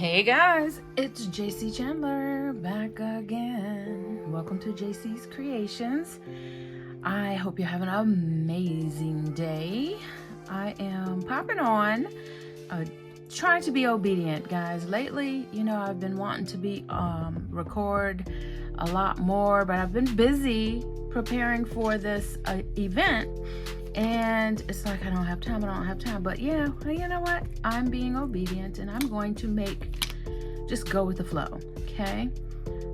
Hey guys, it's JayCee Chandler back again. Welcome to JayCee's Creations. I hope you're having an amazing day. I am popping on, trying to be obedient, guys. Lately, I've been wanting to record a lot more, but I've been busy preparing for this event. And it's like I don't have time. But yeah, you know what? I'm being obedient and I'm going to just go with the flow, okay?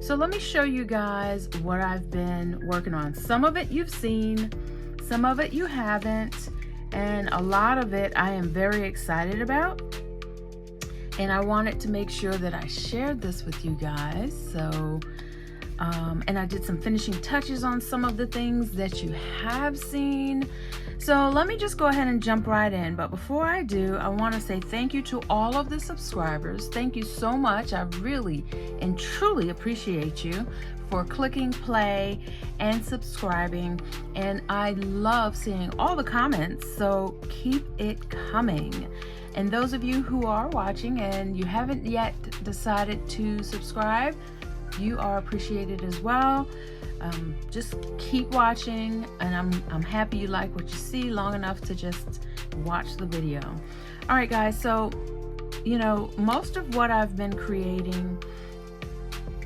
So let me show you guys what I've been working on. Some of it you've seen, some of it you haven't, and a lot of it I am very excited about. And I wanted to make sure that I shared this with you guys. So, and I did some finishing touches on some of the things that you have seen. So let me just go ahead and jump right in. But before I do, I want to say thank you to all of the subscribers. Thank you so much. I really and truly appreciate you for clicking play and subscribing. And I love seeing all the comments, so keep it coming. And those of you who are watching and you haven't yet decided to subscribe, you are appreciated as well. Just keep watching, and I'm happy you like what you see long enough to just watch the video. All right, guys, so most of what I've been creating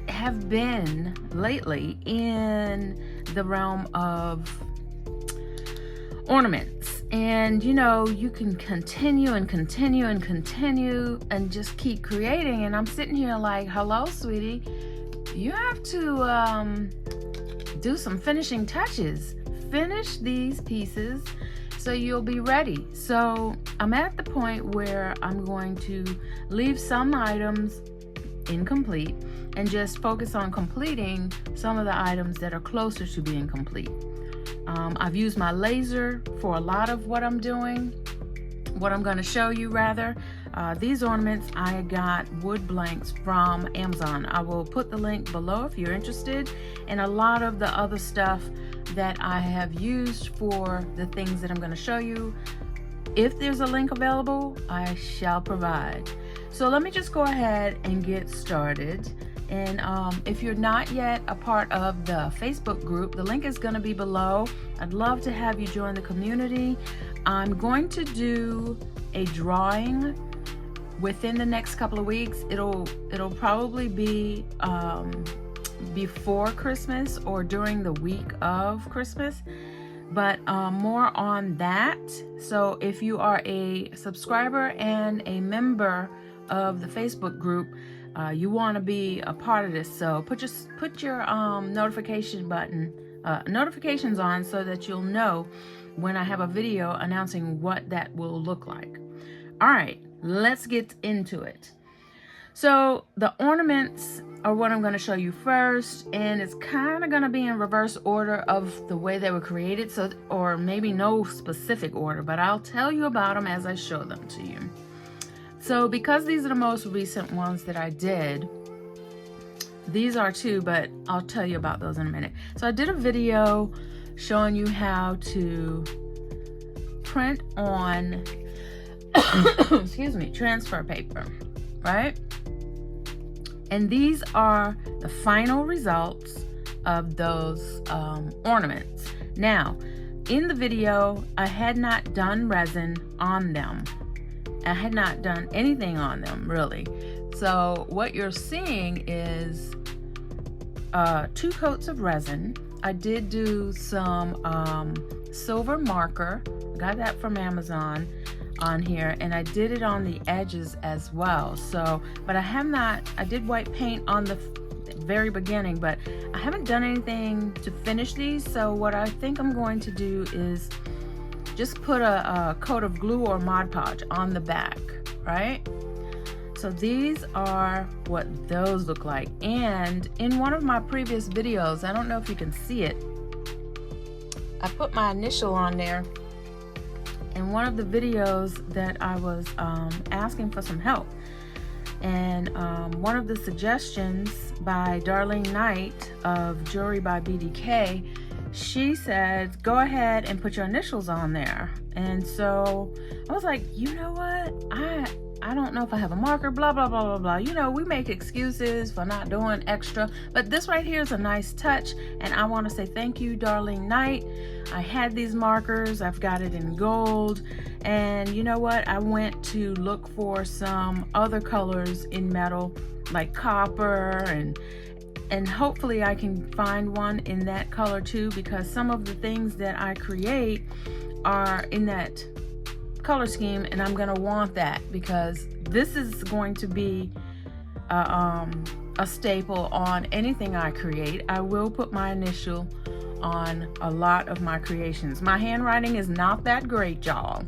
have been lately in the realm of ornaments. And you can continue and just keep creating, and I'm sitting here like, hello sweetie, you have to do some finishing touches. Finish these pieces so you'll be ready. So I'm at the point where I'm going to leave some items incomplete and just focus on completing some of the items that are closer to being complete. I've used my laser for a lot of what I'm doing, what I'm going to show you rather. These ornaments I got wood blanks from Amazon. I will put the link below if you're interested, and a lot of the other stuff that I have used for the things that I'm going to show you. If there's a link available, I shall provide. So let me just go ahead and get started. And if you're not yet a part of the Facebook group, the link is going to be below. I'd love to have you join the community. I'm going to do a drawing within the next couple of weeks. It'll probably be before Christmas or during the week of Christmas, but more on that. So if you are a subscriber and a member of the Facebook group, you want to be a part of this, so put your notifications on so that you'll know when I have a video announcing what that will look like. All right, let's get into it. So the ornaments are what I'm going to show you first, and it's kind of going to be in reverse order of the way they were created, so, or maybe no specific order, but I'll tell you about them as I show them to you. So because these are the most recent ones that I did, these are two, but I'll tell you about those in a minute. So I did a video showing you how to print on excuse me, transfer paper, right? And these are the final results of those ornaments. Now, in the video, I had not done resin on them. I had not done anything on them, really. So what you're seeing is 2 coats of resin. I did do some silver marker. Got that from Amazon on here, and I did it on the edges as well. So, but I did white paint on the very beginning, but I haven't done anything to finish these. So what I think I'm going to do is just put a coat of glue or Mod Podge on the back, right? So these are what those look like. And in one of my previous videos, I don't know if you can see it, I put my initial on there in one of the videos that I was asking for some help. And one of the suggestions by Darlene Knight of Jewelry by BDK, she said, go ahead and put your initials on there. And so I was like, you know what? I don't know if I have a marker, blah, blah, blah, blah, blah. You know, we make excuses for not doing extra, but this right here is a nice touch, and I want to say thank you, Darlene Knight. I had these markers, I've got it in gold, and you know what? I went to look for some other colors in metal, like copper, and hopefully I can find one in that color too, because some of the things that I create are in that color scheme, and I'm gonna want that because this is going to be a staple on anything I create. I will put my initial on a lot of my creations. My handwriting is not that great, y'all,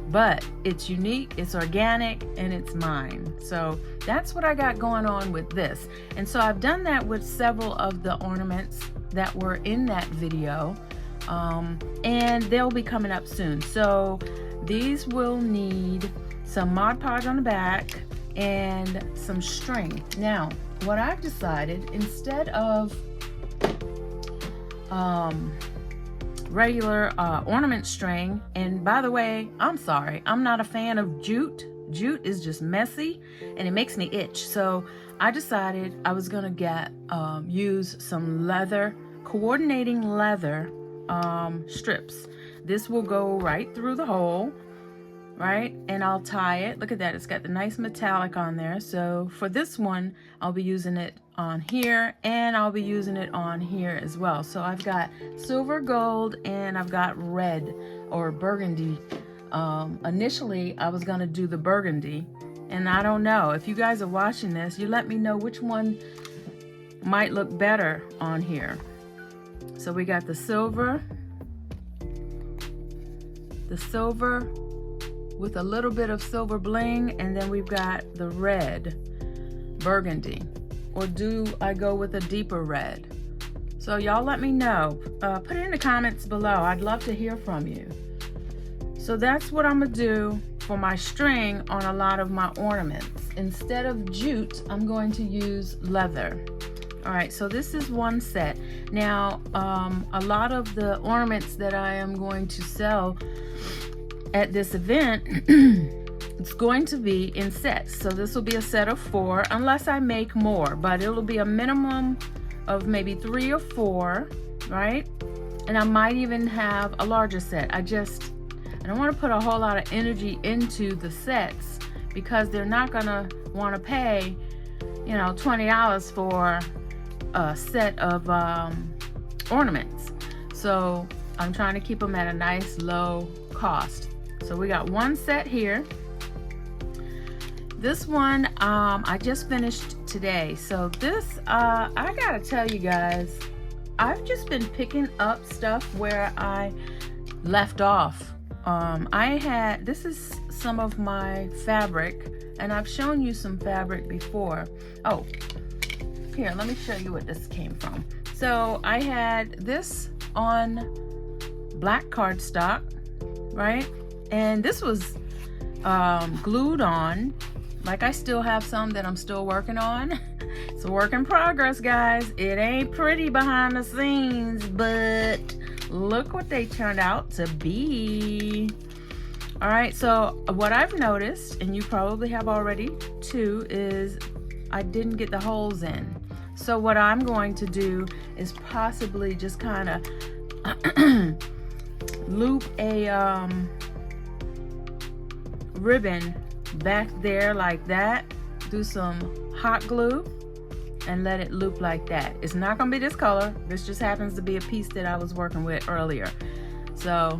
but it's unique, it's organic, and it's mine. So that's what I got going on with this. And so I've done that with several of the ornaments that were in that video, and they'll be coming up soon. So these will need some Mod Podge on the back and some string. Now, what I've decided, instead of regular ornament string, and by the way, I'm sorry, I'm not a fan of jute. Jute is just messy and it makes me itch. So I decided I was gonna use some leather, coordinating leather strips. This will go right through the hole, right? And I'll tie it. Look at that, it's got the nice metallic on there. So for this one, I'll be using it on here, and I'll be using it on here as well. So I've got silver, gold, and I've got red or burgundy. Initially, I was gonna do the burgundy, and I don't know. If you guys are watching this, you let me know which one might look better on here. So we got the silver with a little bit of silver bling, and then we've got the red burgundy. Or do I go with a deeper red? So y'all let me know. Put it in the comments below. I'd love to hear from you. So that's what I'm gonna do for my string on a lot of my ornaments. Instead of jute, I'm going to use leather. All right, so this is one set. Now, a lot of the ornaments that I am going to sell at this event, it's going to be in sets. So this will be a set of 4, unless I make more, but it'll be a minimum of maybe 3 or 4, right? And I might even have a larger set. I don't want to put a whole lot of energy into the sets because they're not gonna want to pay, you know, $20 for a set of ornaments. So I'm trying to keep them at a nice low cost. So we got one set here. This one I just finished today. So this, I gotta tell you guys, I've just been picking up stuff where I left off. This is some of my fabric, and I've shown you some fabric before. Oh, here, let me show you what this came from. So I had this on black cardstock, right? And this was glued on. Like, I still have some that I'm still working on. It's a work in progress, guys. It ain't pretty behind the scenes, but look what they turned out to be. All right, so what I've noticed, and you probably have already too, is I didn't get the holes in. So what I'm going to do is possibly just kind of loop a ribbon back there like that, do some hot glue, and let it loop like that. It's not gonna be this color. This just happens to be a piece that I was working with earlier. So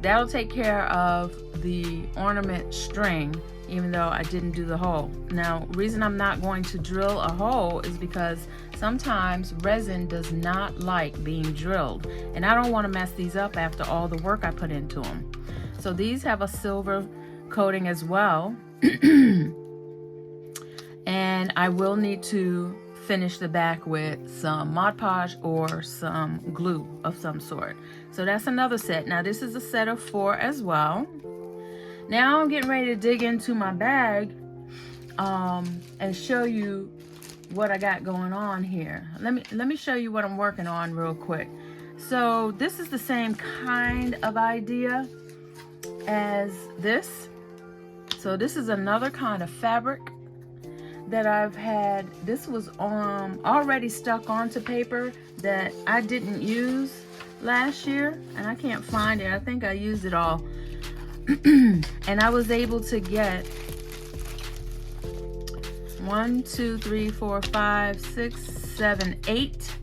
that'll take care of the ornament string, even though I didn't do the hole. Now, reason I'm not going to drill a hole is because sometimes resin does not like being drilled, and I don't want to mess these up after all the work I put into them. So these have a silver coating as well. And I will need to finish the back with some Mod Podge or some glue of some sort. So that's another set. Now this is a set of 4 as well. Now I'm getting ready to dig into my bag and show you what I got going on here. Let me show you what I'm working on real quick. So this is the same kind of idea as this. So this is another kind of fabric that I've had. This was already stuck onto paper that I didn't use last year, and I can't find it. I think I used it all. And I was able to get 1, 2, 3, 4, 5, 6, 7, 8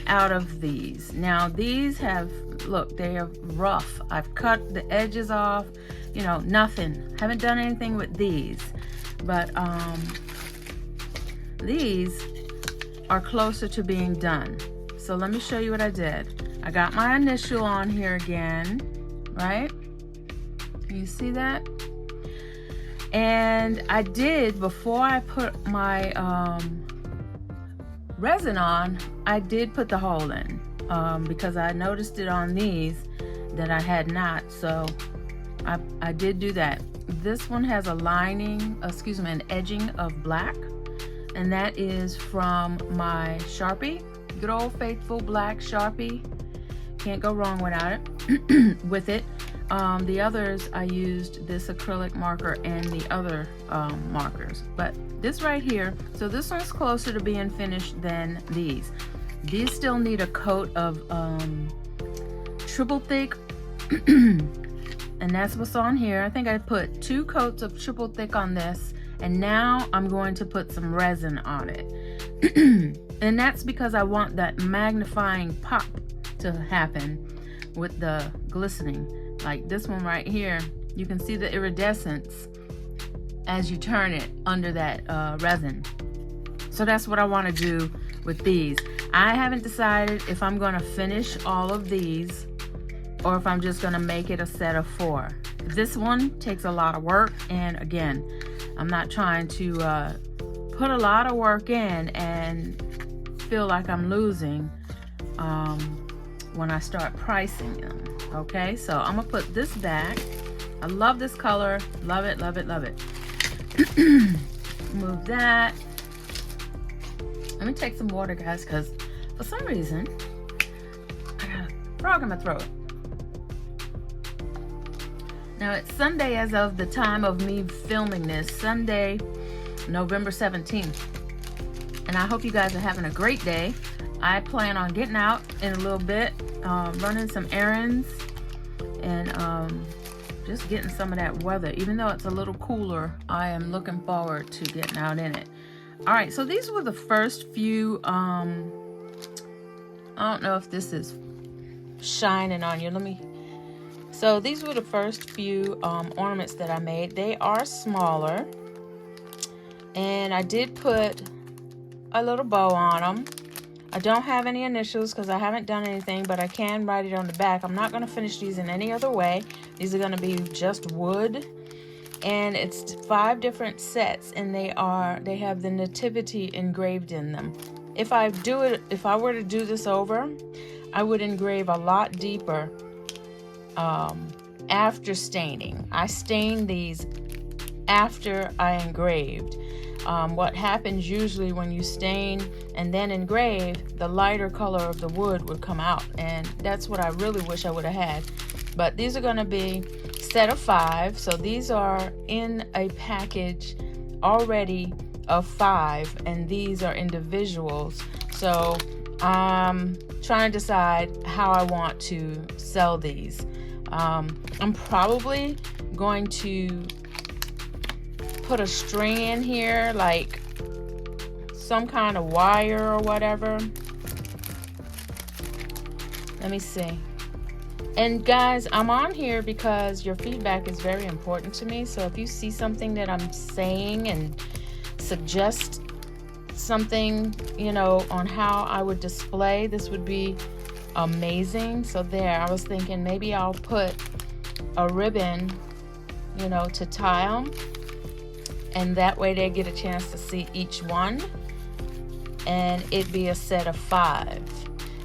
out of these. Now these have, look, they are rough. I've cut the edges off, you know, nothing. Haven't done anything with these, but these are closer to being done. So let me show you what I did. I got my initial on here again, right? You see that? And I did, before I put my resin on, I did put the hole in because I noticed it on these that I had not. So I did do that. This one has a lining, excuse me, an edging of black, and that is from my Sharpie, good old faithful black Sharpie. Can't go wrong without it. With it. The others, I used this acrylic marker and the other markers, but this right here, so this one's closer to being finished than these. These still need a coat of triple thick, and that's what's on here. I think I put 2 coats of triple thick on this, and now I'm going to put some resin on it. And that's because I want that magnifying pop to happen with the glistening. Like this one right here, you can see the iridescence as you turn it under that resin. So that's what I want to do with these. I haven't decided if I'm going to finish all of these or if I'm just going to make it a set of 4. This one takes a lot of work, and again, I'm not trying to put a lot of work in and feel like I'm losing when I start pricing them. Okay, so I'm gonna put this back. I love this color, love it, love it, love it. Move that. Let me take some water, guys, because for some reason I got a frog in my throat. Now it's Sunday as of the time of me filming this, Sunday, November 17th. And I hope you guys are having a great day. I plan on getting out in a little bit, running some errands, and just getting some of that weather. Even though it's a little cooler, I am looking forward to getting out in it. All right, so these were the first few, I don't know if this is shining on you. So these were the first few ornaments that I made. They are smaller, and I did put a little bow on them. I don't have any initials because I haven't done anything, but I can write it on the back. I'm not going to finish these in any other way. These are going to be just wood, and it's 5 different sets, and they have the nativity engraved in them. If I were to do this over, I would engrave a lot deeper after staining. I stained these after I engraved. What happens usually when you stain and then engrave, the lighter color of the wood would come out, and that's what I really wish I would have had. But these are going to be set of 5, so these are in a package already of 5, and these are individuals. So I'm trying to decide how I want to sell these. I'm probably going to put a string in here, like some kind of wire or whatever. Let me see. And guys, I'm on here because your feedback is very important to me. So if you see something that I'm saying and suggest something, you know, on how I would display, this would be amazing. So there, I was thinking maybe I'll put a ribbon, you know, to tie them, and that way they get a chance to see each one, and it'd be a set of 5.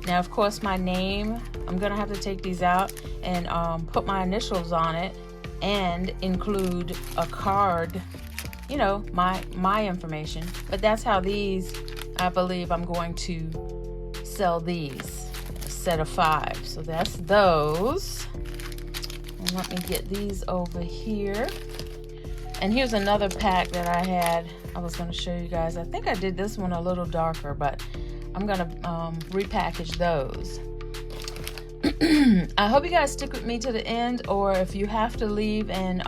Now, of course, my name, I'm gonna have to take these out and put my initials on it and include a card, you know, my information. But that's how these, I believe I'm going to sell these, a set of 5. So that's those. And let me get these over here. And here's another pack that I had. I was going to show you guys. I think I did this one a little darker, but I'm going to repackage those. I hope you guys stick with me to the end, or if you have to leave and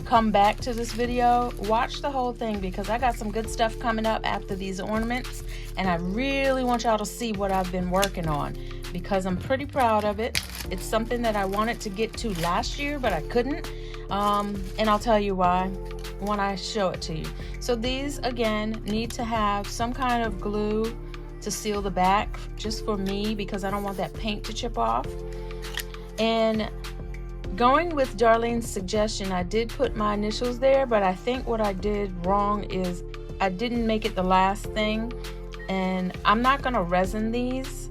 come back to this video, watch the whole thing, because I got some good stuff coming up after these ornaments, and I really want y'all to see what I've been working on, because I'm pretty proud of it. It's something that I wanted to get to last year, but I couldn't, and I'll tell you why when I show it to you. So these, again, need to have some kind of glue to seal the back, just for me, because I don't want that paint to chip off. And going with Darlene's suggestion, I did put my initials there, but I think what I did wrong is I didn't make it the last thing. And I'm not gonna resin these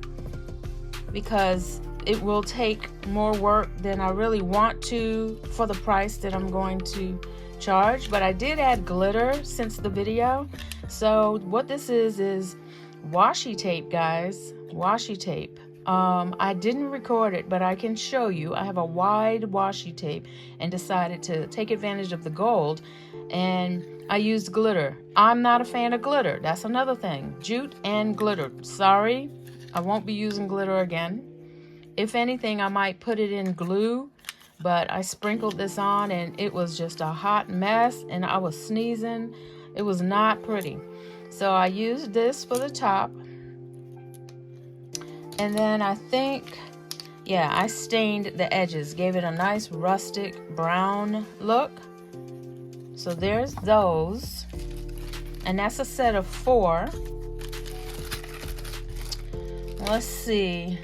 because it will take more work than I really want to for the price that I'm going to charge. But I did add glitter since the video. So what this is washi tape, guys. Washi tape. I didn't record it, but I can show you. I have a wide washi tape and decided to take advantage of the gold, and I used glitter. I'm not a fan of glitter. That's another thing. Jute and glitter. Sorry, I won't be using glitter again. If anything, I might put it in glue, but I sprinkled this on and it was just a hot mess, and I was sneezing. It was not pretty. So I used this for the top. And then I think, yeah, I stained the edges, gave it a nice rustic brown look. So there's those. And that's a set of 4. Let's see.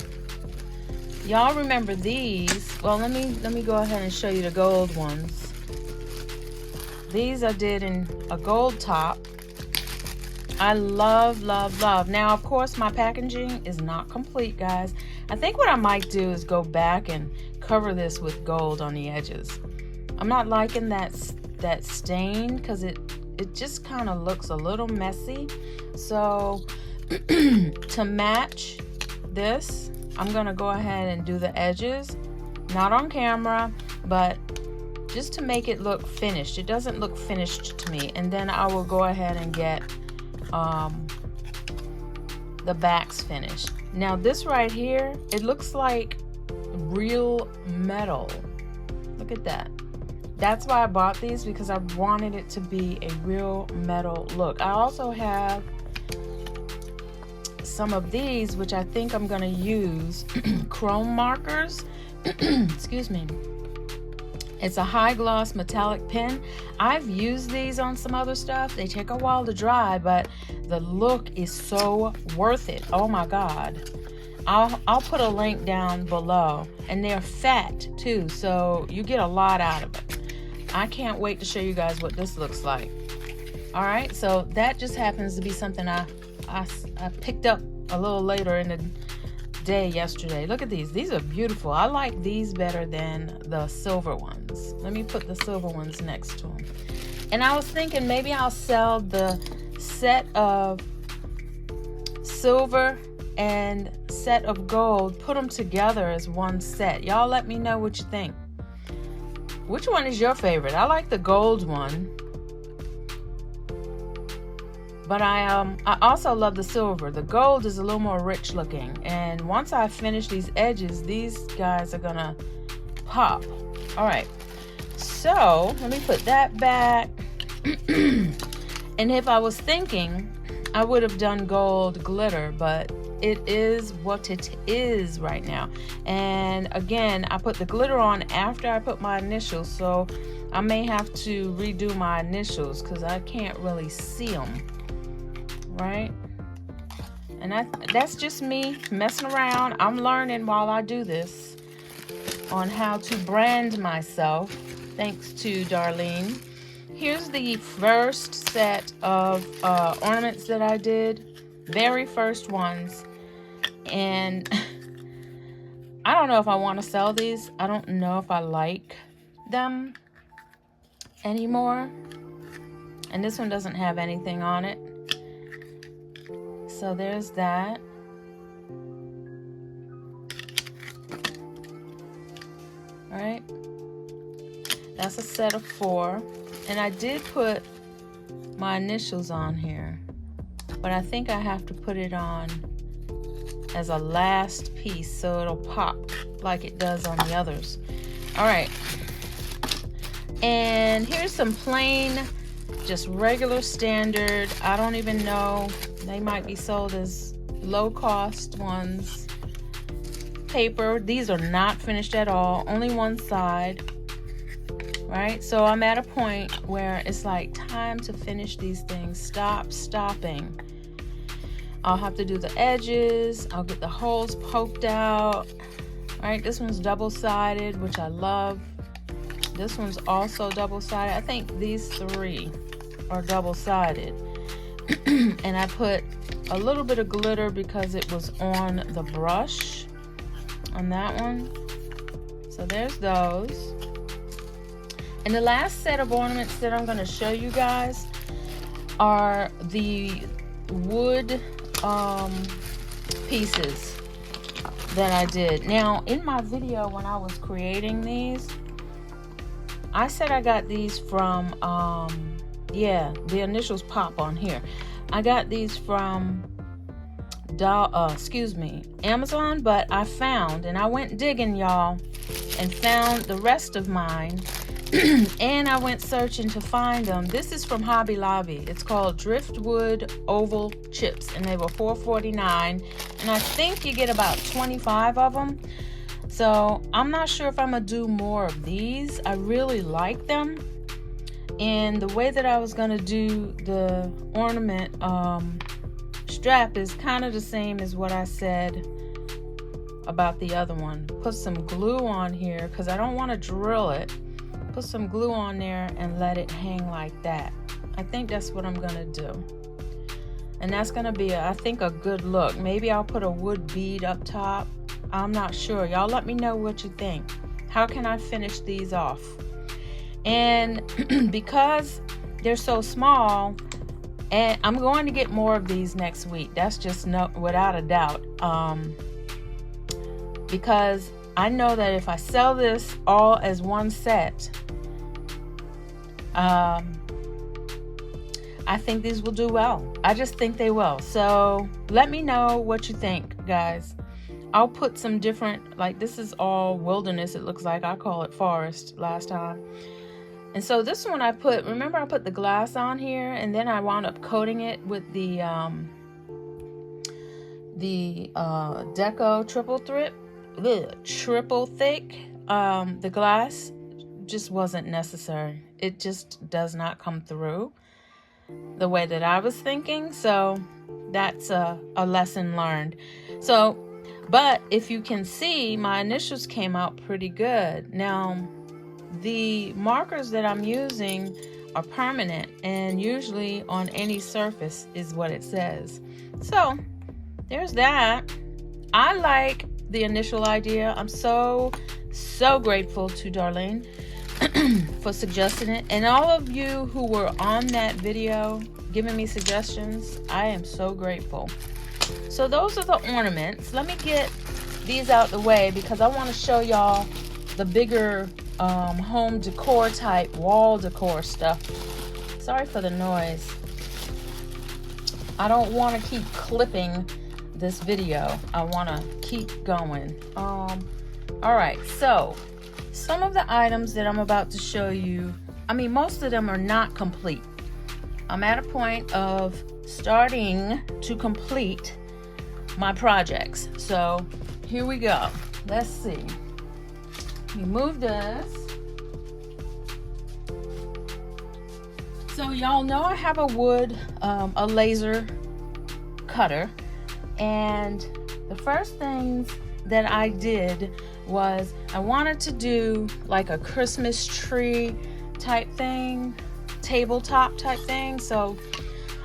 Y'all remember these? Well, let me go ahead and show you the gold ones. These I did in a gold top. I love, love, love. Now, of course, my packaging is not complete, guys. I think what I might do is go back and cover this with gold on the edges. I'm not liking that stain because it just kind of looks a little messy. So to match this, I'm gonna go ahead and do the edges, not on camera, but just to make it look finished. It doesn't look finished to me. And then I will go ahead and get the backs finished. Now this right here, it looks like real metal. Look at that. That's why I bought these, because I wanted it to be a real metal look. I also have some of these, which I think I'm gonna use chrome markers. Excuse me. It's a high gloss metallic pen. I've used these on some other stuff. They take a while to dry, but the look is so worth it. Oh my God. I'll put a link down below, and they're fat too, so you get a lot out of it. I can't wait to show you guys what this looks like. All right, so that just happens to be something I picked up a little later in the day yesterday. Look at these. These are beautiful. I like these better than the silver ones. Let me put the silver ones next to them. And I was thinking maybe I'll sell the set of silver and set of gold, put them together as one set. Y'all let me know what you think. Which one is your favorite? I like the gold one, but I also love the silver. The gold is a little more rich looking, and once I finish these edges, these guys are gonna pop. All right, so let me put that back. And if I was thinking, I would have done gold glitter, but it is what it is right now. And again, I put the glitter on after I put my initials, so I may have to redo my initials because I can't really see them, right? And that's just me messing around. I'm learning while I do this on how to brand myself, thanks to Darlene. Here's the first set of ornaments that I did. Very first ones. And I don't know if I want to sell these. I don't know if I like them anymore. And this one doesn't have anything on it. So there's that. All right. That's a set of 4. And I did put my initials on here, but I think I have to put it on as a last piece so it'll pop like it does on the others. All right, and here's some plain, just regular standard, I don't even know, they might be sold as low cost ones, paper. These are not finished at all, only one side. Right, so I'm at a point where it's like time to finish these things. Stopping. I'll have to do the edges, I'll get the holes poked out. Right, this one's double-sided, which I love. This one's also double-sided. I think these three are double-sided. And I put a little bit of glitter because it was on the brush on that one. So there's those. And the last set of ornaments that I'm going to show you guys are the wood pieces that I did. Now, in my video when I was creating these, I said I got these from, yeah, the initials pop on here. I got these from, Amazon, but I found, and I went digging, y'all, and found the rest of mine. And I went searching to find them. This is from Hobby Lobby. It's called Driftwood Oval Chips, and they were $4.49. And I think you get about 25 of them. So I'm not sure if I'm gonna do more of these. I really like them. And the way that I was gonna do the ornament strap is kind of the same as what I said about the other one. Put some glue on here because I don't want to drill it. Put some glue on there and let it hang like that. I think that's what I'm gonna do, and that's gonna be I think a good look. Maybe I'll put a wood bead up top. I'm not sure. Y'all let me know what you think. How can I finish these off? And because they're so small, and I'm going to get more of these next week, that's just without a doubt, because I know that if I sell this all as one set, I think these will do well. I just think they will. So let me know what you think, guys. I'll put some different, like this is all wilderness, it looks like. I call it forest last time. And so this one I put, remember I put the glass on here, and then I wound up coating it with the Deco triple thick. The glass just wasn't necessary. It just does not come through the way that I was thinking. So that's a lesson learned. So, but if you can see, my initials came out pretty good. Now, the markers that I'm using are permanent, and usually on any surface is what it says. So there's that. I like the initial idea. I'm so grateful to Darlene for suggesting it, and all of you who were on that video giving me suggestions. I am so grateful. So those are the ornaments. Let me get these out the way because I want to show y'all the bigger home decor type wall decor stuff. Sorry for the noise. I don't want to keep clipping this video. I want to keep going. All right, so some of the items that I'm about to show you, I mean, most of them are not complete. I'm at a point of starting to complete my projects. So here we go. Let's see. Remove this. So y'all know I have a wood, a laser cutter, and the first things that I did was I wanted to do like a Christmas tree type thing, tabletop type thing. So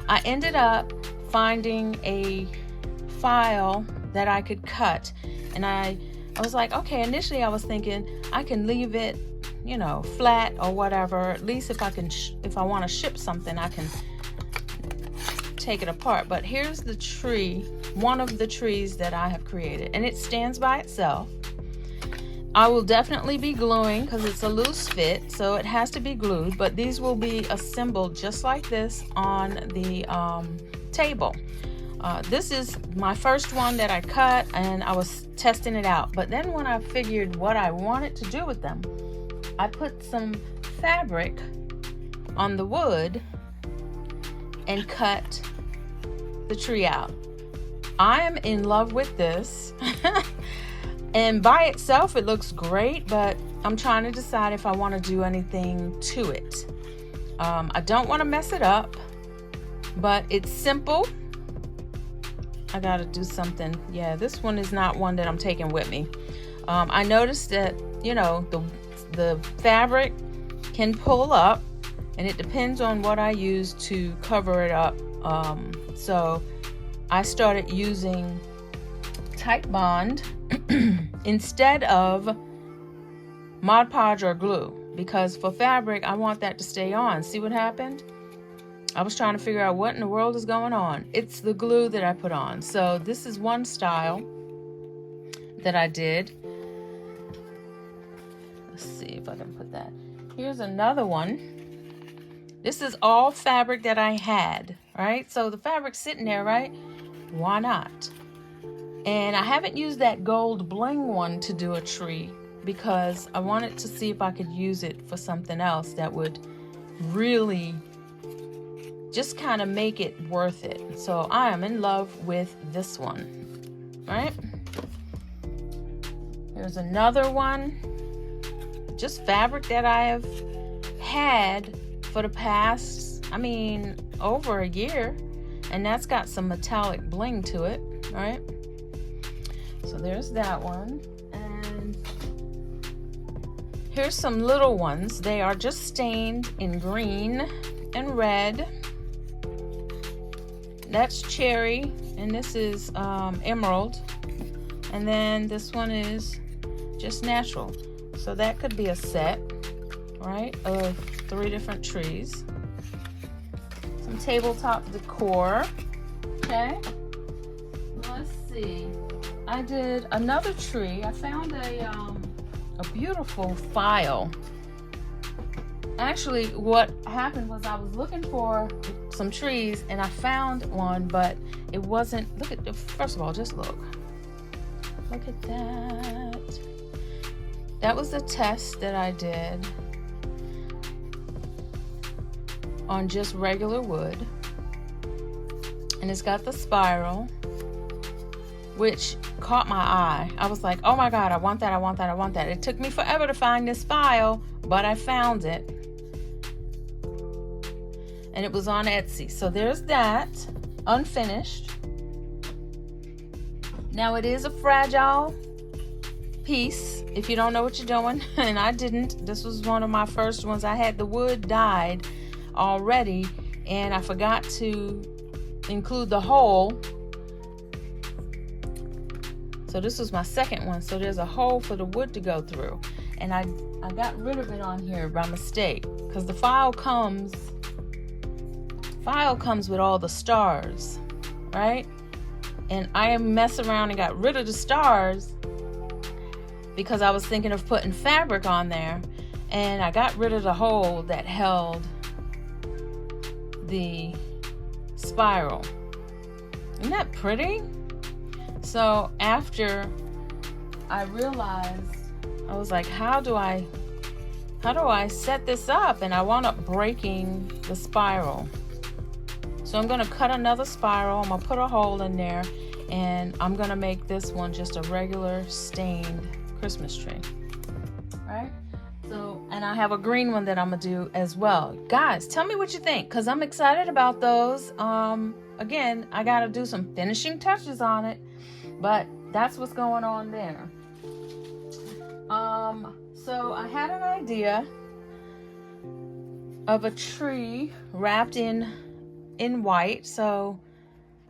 I ended up finding a file that I could cut, and I was like, okay, initially I was thinking I can leave it, you know, flat or whatever. At least if I can, if I want to ship something, I can take it apart. But here's the tree, one of the trees that I have created, and it stands by itself. I will definitely be gluing because it's a loose fit, so it has to be glued, but these will be assembled just like this on the table. This is my first one that I cut, and I was testing it out, but then when I figured what I wanted to do with them, I put some fabric on the wood and cut the tree out. I am in love with this. And by itself it looks great, but I'm trying to decide if I want to do anything to it. I don't want to mess it up, but it's simple. I gotta do something. Yeah, this one is not one that I'm taking with me. I noticed that, you know, the fabric can pull up, and it depends on what I use to cover it up. So I started using Type Bond instead of Mod Podge or glue, because for fabric I want that to stay on. See what happened? I was trying to figure out what in the world is going on. It's the glue that I put on. So this is one style that I did. Let's see if I can put that. Here's another one. This is all fabric that I had, right? So the fabric's sitting there, right? Why not? And I haven't used that gold bling one to do a tree because I wanted to see if I could use it for something else that would really just kind of make it worth it. So I am in love with this one, right? Here's another one. Just fabric that I have had for the past, I mean, over a year. And that's got some metallic bling to it, right? So there's that one. And here's some little ones. They are just stained in green and red. That's cherry, and this is emerald. And then this one is just natural. So that could be a set, right, of 3 different trees. Some tabletop decor. Okay. Let's see. I did another tree. I found a beautiful file. Actually, what happened was I was looking for some trees and I found one, but it wasn't. Look at the, first of all, just look. Look at that. That was the test that I did on just regular wood. And it's got the spiral, which caught my eye. I was like, oh my God, I want that, I want that, I want that. It took me forever to find this file, but I found it. And it was on Etsy. So there's that, unfinished. Now it is a fragile piece if you don't know what you're doing, and I didn't. This was one of my first ones. I had the wood dyed already, and I forgot to include the hole. So this was my second one. So there's a hole for the wood to go through, and I got rid of it on here by mistake because the file comes with all the stars, right? And I messed around and got rid of the stars because I was thinking of putting fabric on there, and I got rid of the hole that held the spiral. Isn't that pretty? So after I realized, I was like, how do I set this up? And I wound up breaking the spiral. So I'm gonna cut another spiral, I'm gonna put a hole in there, and I'm gonna make this one just a regular stained Christmas tree, right? So, and I have a green one that I'm gonna do as well. Guys, tell me what you think, because I'm excited about those. Again, I gotta do some finishing touches on it, but that's what's going on there. So I had an idea of a tree wrapped in white. So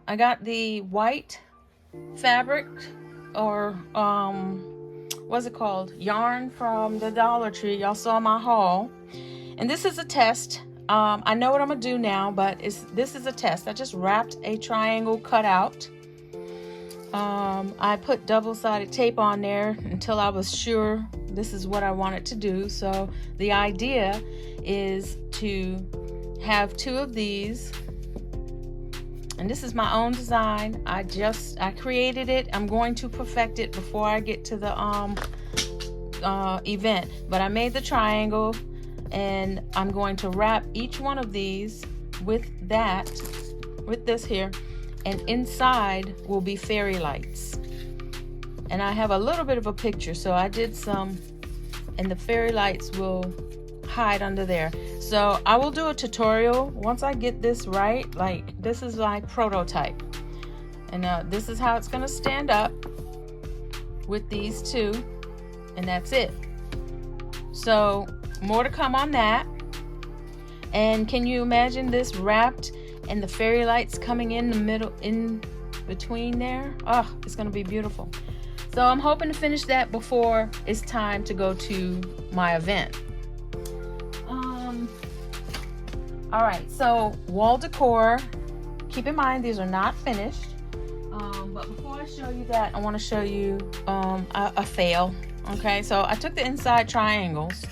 I got the white fabric, or what's it called, yarn from the Dollar Tree. Y'all saw my haul, and this is a test. I know what I'm gonna do now, but this is a test. I just wrapped a triangle cutout I put double-sided tape on there until I was sure this is what I wanted to do. So the idea is to have 2 of these, and this is my own design. I created it. I'm going to perfect it before I get to the event, but I made the triangle, and I'm going to wrap each one of these with this here, and inside will be fairy lights. And I have a little bit of a picture, so I did some, and the fairy lights will hide under there. So I will do a tutorial once I get this right. Like, this is my prototype, and this is how it's going to stand up with these 2, and that's it. So more to come on that. And can you imagine this wrapped and the fairy lights coming in the middle, in between there? Oh, it's going to be beautiful. So I'm hoping to finish that before it's time to go to my event. All right, so wall decor. Keep in mind these are not finished. But before I show you that, I want to show you a fail. Okay, so I took the inside triangles.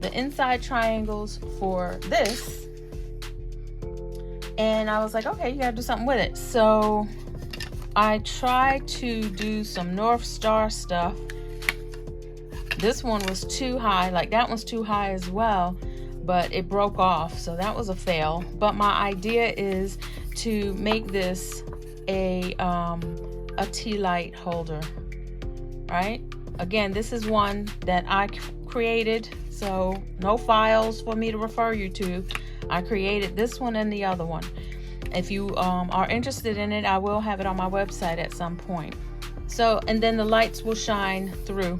The inside triangles for this, and I was like, okay, you gotta do something with it. So I tried to do some North Star stuff. This one was too high, like that one's too high as well, but it broke off, so that was a fail. But my idea is to make this a tea light holder, right? Again, this is one that I created, so no files for me to refer you to. I created this one and the other one. If you are interested in it, I will have it on my website at some point. So, and then the lights will shine through,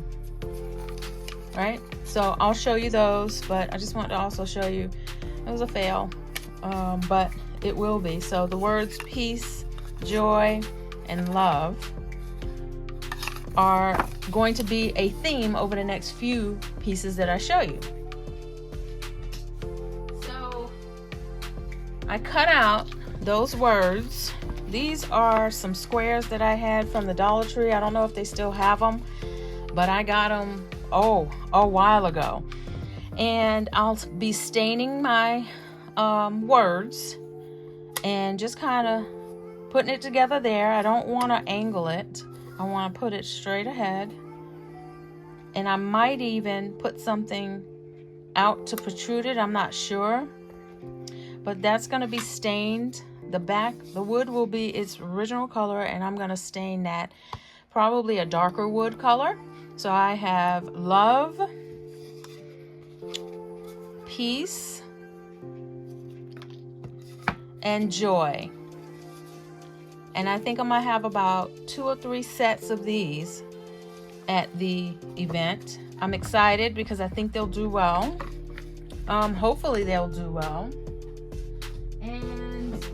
right? So I'll show you those, but I just want to also show you it was a fail, but it will be. So the words peace, joy, and love are going to be a theme over the next few pieces that I show you. So I cut out those words. These are some squares that I had from the Dollar Tree. I don't know if they still have them, but I got them a while ago. And I'll be staining my words and just kind of putting it together there. I don't want to angle it. I want to put it straight ahead, and I might even put something out to protrude it. I'm not sure, but that's going to be stained. The wood will be its original color, and I'm going to stain that probably a darker wood color. So I have love, peace, and joy. And I think I'm gonna have about 2 or 3 sets of these at the event. I'm excited because I think they'll do well. Hopefully they'll do well. And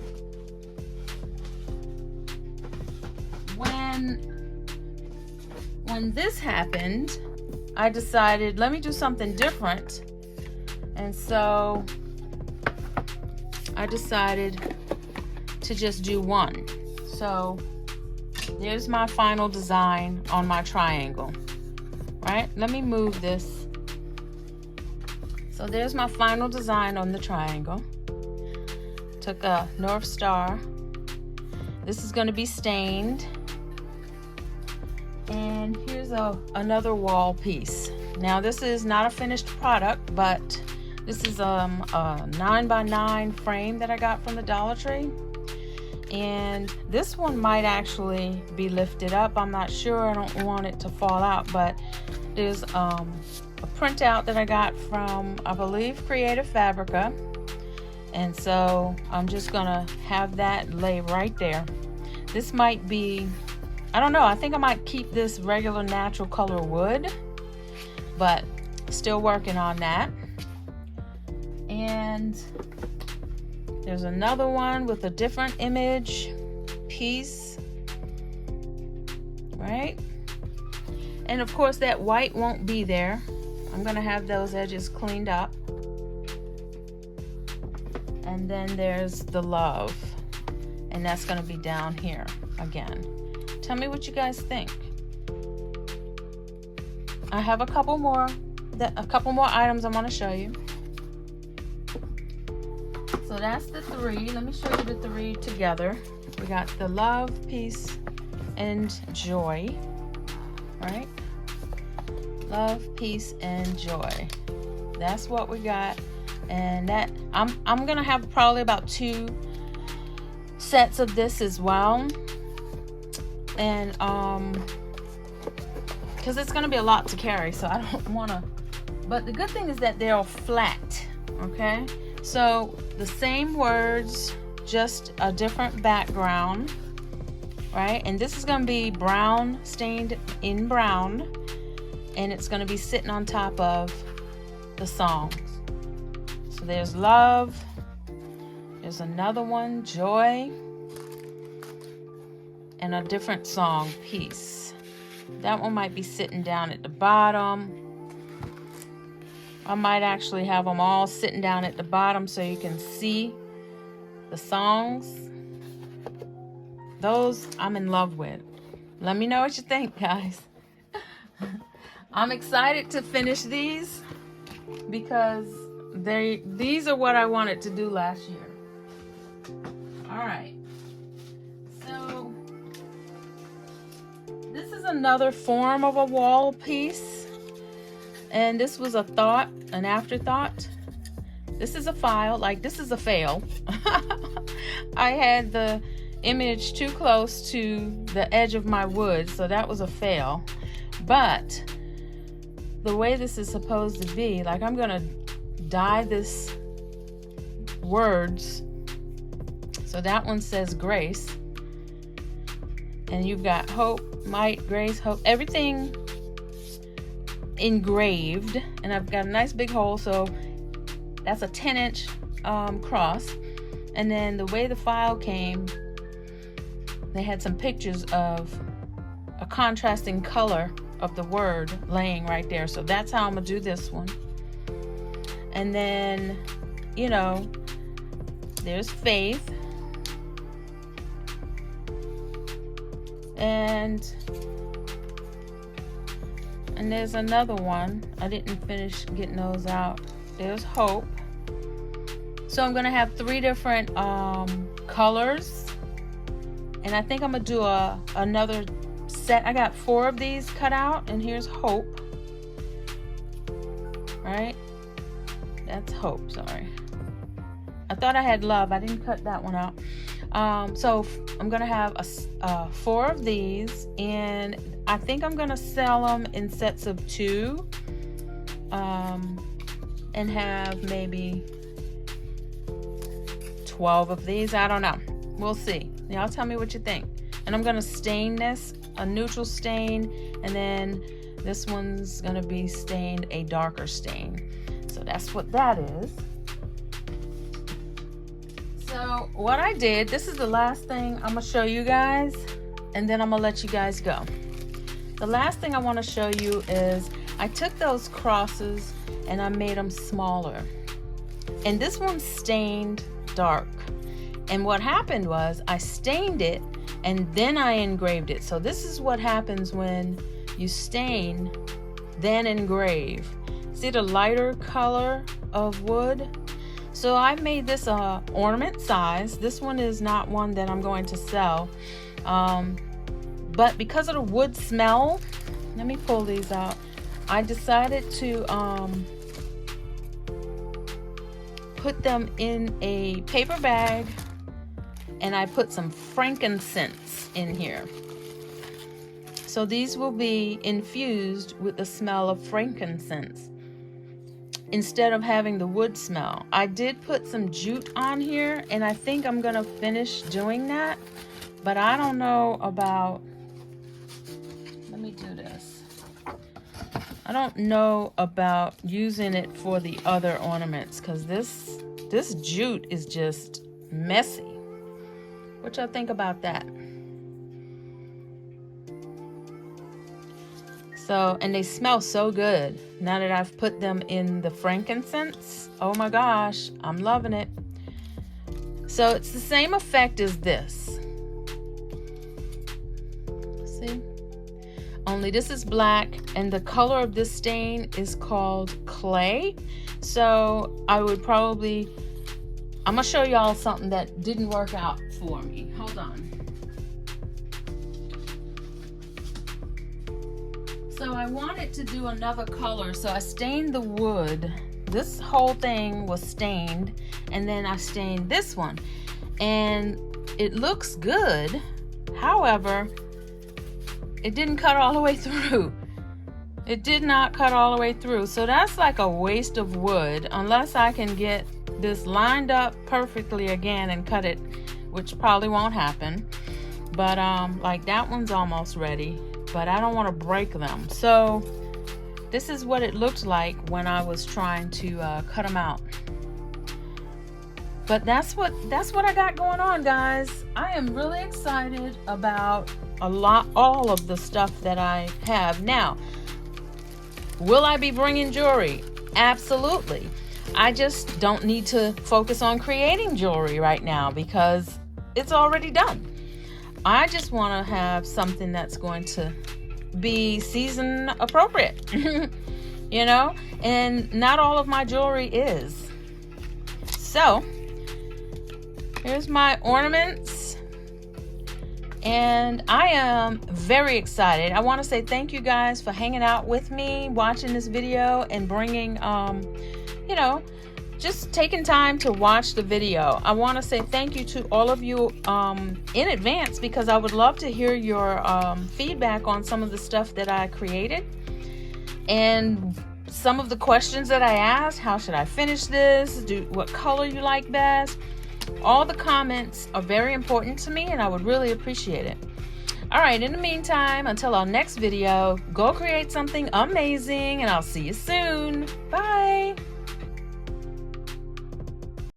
when this happened, I decided, let me do something different. And so I decided to just do one. So there's my final design on my triangle, right? Let me move this. So there's my final design on the triangle. Took a North Star. This is going to be stained. And here's another wall piece. Now this is not a finished product, but this is a 9x9 frame that I got from the Dollar Tree. And this one might actually be lifted up. I'm not sure. I don't want it to fall out, but there's a printout that I got from, I believe, Creative Fabrica. And so I'm just gonna have that lay right there. This might be, I don't know, I think I might keep this regular natural color wood, but still working on that. And there's another one with a different image, peace, right? And of course that white won't be there. I'm gonna have those edges cleaned up. And then there's the love, and that's gonna be down here again. Tell me what you guys think. I have a couple more items I want to show you. So that's the 3. Let me show you the 3 together. We got the love, peace, and joy. Right? Love, peace, and joy. That's what we got. And that I'm gonna have probably about 2 sets of this as well. And because it's gonna be a lot to carry, so I don't wanna, but the good thing is that they're flat. Okay, so the same words, just a different background, right? And this is gonna be brown, stained in brown, and it's gonna be sitting on top of the songs. So there's love, there's another one, joy, and a different song, peace. That one might be sitting down at the bottom. I might actually have them all sitting down at the bottom so you can see the songs. Those I'm in love with. Let me know what you think, guys. I'm excited to finish these because these are what I wanted to do last year. All right. So this is another form of a wall piece. And this was a thought, an afterthought. This is a file, like this is a fail. I had the image too close to the edge of my wood, so that was a fail. But the way this is supposed to be, like I'm gonna dye this words. So that one says grace. And you've got hope, might, grace, hope, everything engraved. And I've got a nice big hole, so that's a 10-inch cross. And then the way the file came, they had some pictures of a contrasting color of the word laying right there. So that's how I'm gonna do this one. And then, you know, there's faith. And there's another one. I didn't finish getting those out. There's hope. So I'm gonna have 3 different colors. And I think I'm gonna do another set. I got 4 of these cut out, and here's hope. Right? That's hope, sorry. I thought I had love. I didn't cut that one out. So I'm gonna have 4 of these, and I think I'm gonna sell them in sets of 2, and have maybe 12 of these. I don't know. We'll see. Y'all tell me what you think. And I'm gonna stain this a neutral stain, and then this one's gonna be stained a darker stain. So that's what that is. So what I did, this is the last thing I'm gonna show you guys, and then I'm gonna let you guys go. The last thing I want to show you is I took those crosses and I made them smaller. And this one's stained dark. And what happened was I stained it and then I engraved it. So this is what happens when you stain, then engrave. See the lighter color of wood? So I made this a ornament size. This one is not one that I'm going to sell. But because of the wood smell, let me pull these out. I decided to put them in a paper bag, and I put some frankincense in here. So these will be infused with the smell of frankincense instead of having the wood smell. I did put some jute on here, and I think I'm gonna finish doing that, but I don't know about, let me do this. I don't know about using it for the other ornaments, because this jute is just messy. What y'all think about that? So, and they smell so good now that I've put them in the frankincense. Oh my gosh, I'm loving it. So it's the same effect as this. only this is black, and the color of this stain is called clay. So I would probably, I'm gonna show y'all something that didn't work out for me. Hold on. So I wanted to do another color, so I stained the wood. This whole thing was stained, and then I stained this one, and it looks good. However, it didn't cut all the way through. It did not cut all the way through. So that's like a waste of wood unless I can get this lined up perfectly again and cut it, which probably won't happen. But like that one's almost ready, but I don't want to break them. So this is what it looked like when I was trying to cut them out. But that's what I got going on, guys. I am really excited about all of the stuff that I have now. Will I be bringing jewelry? Absolutely. I just don't need to focus on creating jewelry right now because it's already done. I just want to have something that's going to be season appropriate, you know, and not all of my jewelry is. So here's my ornaments, and I am very excited. I want to say thank you guys for hanging out with me, watching this video, and bringing, you know, just taking time to watch the video. I want to say thank you to all of you in advance, because I would love to hear your feedback on some of the stuff that I created and some of the questions that I asked. How should I finish this? What color you like best? All the comments are very important to me, and I would really appreciate it. All right, in the meantime, until our next video, go create something amazing, and I'll see you soon. Bye.